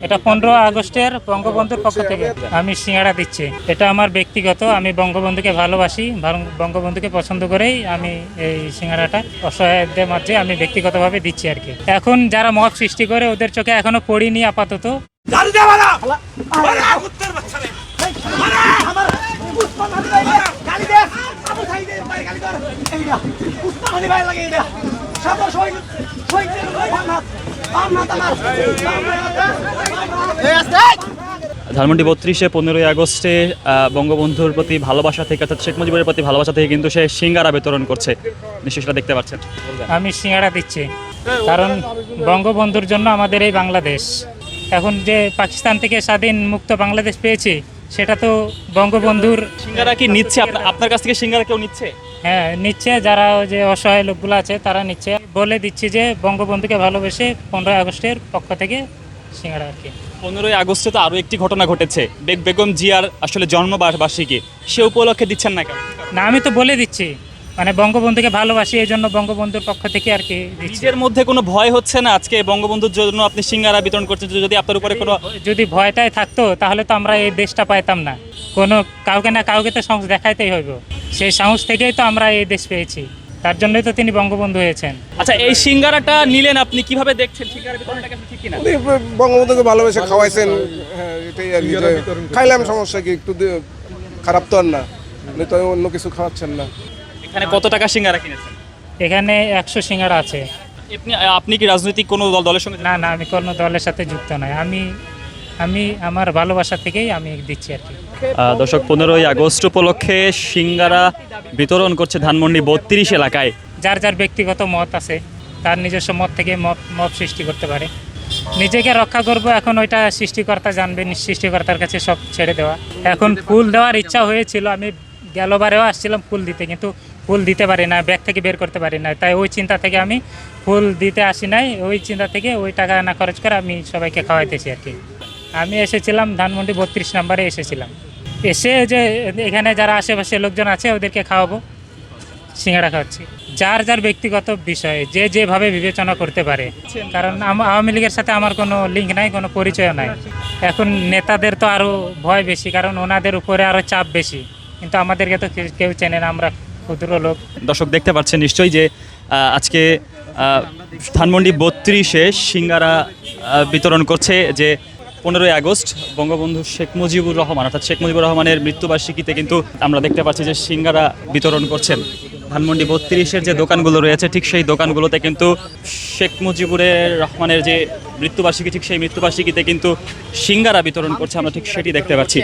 এটা 15 আগস্টের বঙ্গবন্ধুর পক্ষ থেকে আমি সিঙ্গাড়া দিচ্ছি। এটা আমার ব্যক্তিগত, আমি বঙ্গবন্ধুকে ভালোবাসি, বঙ্গবন্ধুকে পছন্দ করেই আমি এই সিঙ্গাড়াটা অসহায়দের মাঝে আমি ব্যক্তিগতভাবে দিচ্ছি আর কি। এখন যারা মত সৃষ্টি করে ওদের চোখে এখনো পড়িনি আপাতত। ধানমন্ডি 32-এ 15ই আগস্টে বঙ্গবন্ধুর প্রতি ভালোবাসা থেকে অর্থাৎ শেখ মুজিবের প্রতি ভালোবাসা থেকে কিন্তু সে সিঙ্গারা বিতরণ করছে, নিশ্চয়ই সেটা দেখতে পাচ্ছেন। আমি সিঙ্গাড়া দিচ্ছি কারণ বঙ্গবন্ধুর জন্য আমাদের এই বাংলাদেশ, এখন যে পাকিস্তান থেকে স্বাধীন মুক্ত বাংলাদেশ পেয়েছি সেটা তো বঙ্গবন্ধুর। সিঙ্গারা কি নিচ্ছে আপনার কাছ থেকে? সিঙ্গারা কেউ নিচ্ছে? হ্যাঁ নিচ্ছে, যারা ওই যে অসহায় লোকগুলো আছে তারা নিচ্ছে। বলে দিচ্ছি যে বঙ্গবন্ধুকে ভালোবেসে 15 আগস্টের পক্ষ থেকে সিঙ্গাড়া আর কি। 15ই আগস্টে তো আরও একটি ঘটনা ঘটেছে, বেগম জিয়ার আসলে জন্মবার্ষিকী, সে উপলক্ষে দিচ্ছেন না কেন? না আমি তো বলে দিচ্ছি, মানে বঙ্গবন্ধুকে ভালোবাসি এই জন্য বঙ্গবন্ধুর পক্ষ থেকে আর কি দিচ্ছি। নিজের মধ্যে কোনো ভয় হচ্ছে না আজকে বঙ্গবন্ধুর জন্য আপনি সিঙ্গারা বিতরণ করছেন? যদি আপনার উপরে কোনো যদি ভয়টাই থাকতো তাহলে তো আমরা এই দেশটা পাইতাম না। কোনো কাউকে না কাউকে তো সাহস দেখাইতেই হইব, সেই সাহস থেকেই তো আমরা এই দেশ পেয়েছি, তার জন্যই তো তিনি বঙ্গবন্ধু হয়েছেন। আচ্ছা, এই সিঙ্গারাটা নিলেন, আপনি কিভাবে দেখছেন? সিঙ্গারা বিতরণটা কি ঠিক কিনা? উনি বঙ্গবন্ধুকে ভালোবেসে খাওয়াইছেন, হ্যাঁ এটাই আর কি। খাইলাম, সমস্যা কি? একটু খারাপ তো আর না, উনি তো অন্য কিছু খাওয়াচ্ছেন না। এখানে কত টাকা সিঙ্গারা কিনেছেন? এখানে 100 সিঙ্গাড়া আছে। আপনি কি রাজনৈতিক কোনো দলের সঙ্গে? না না, আমি কোনো দলের সাথে যুক্ত নই, আমি আমার ভালোবাসা থেকেই আমি দিচ্ছি আর কি। দর্শক, 15ই আগস্ট উপলক্ষে সিঙ্গারা বিতরণ করছে ধানমন্ডি 32 এলাকায়। যার যার ব্যক্তিগত মত আছে, তার নিজস্ব মত থেকে মত সৃষ্টি করতে পারে। নিজেকে রক্ষা করব, এখন ওইটা সৃষ্টিকর্তা জানবেন, সৃষ্টিকর্তার কাছে সব ছেড়ে দেওয়া। এখন ফুল দেওয়ার ইচ্ছা হয়েছিল, আমি গেলবারেও আসছিলাম ফুল দিতে, কিন্তু ফুল দিতে পারি না, ব্যাগ থেকে বের করতে পারি না, তাই ওই চিন্তা থেকে আমি ফুল দিতে আসি নাই। ওই চিন্তা থেকে ওই টাকা না খরচ করে আমি সবাইকে খাওয়াইতেছি আর কি। আমি এসেছিলাম ধানমন্ডি 32 নম্বরে এসেছিলাম, এসে যে এখানে যারা আশেপাশে লোকজন আছে ওদেরকে খাওয়াবো, সিঙ্গাড়া খাওয়াচ্ছি। যার যার ব্যক্তিগত বিষয় যে যেভাবে বিবেচনা করতে পারে, কারণ আওয়ামী লীগের সাথে আমার কোনো লিঙ্ক নাই, কোনো পরিচয় নাই। এখন নেতাদের তো আরও ভয় বেশি, কারণ ওনাদের উপরে আরও চাপ বেশি, কিন্তু আমাদেরকে তো কেউ চেনে না, আমরা ক্ষুদ্র লোক। দর্শক দেখতে পাচ্ছেন নিশ্চয়ই যে আজকে ধানমন্ডি 32-এ সিঙ্গারা বিতরণ করছে যে 15ই আগস্ট বঙ্গবন্ধু শেখ মুজিবুর রহমান অর্থাৎ শেখ মুজিবুর রহমানের মৃত্যুবার্ষিকীতে কিন্তু আমরা দেখতে পাচ্ছি যে সিঙ্গারা বিতরণ করছেন। ধানমন্ডি 32-এর যে দোকানগুলো রয়েছে ঠিক সেই দোকানগুলোতে কিন্তু শেখ মুজিবুর রহমানের যে মৃত্যুবার্ষিকী, ঠিক সেই মৃত্যুবার্ষিকীতে কিন্তু সিঙ্গারা বিতরণ করছে, আমরা ঠিক সেটি দেখতে পাচ্ছি।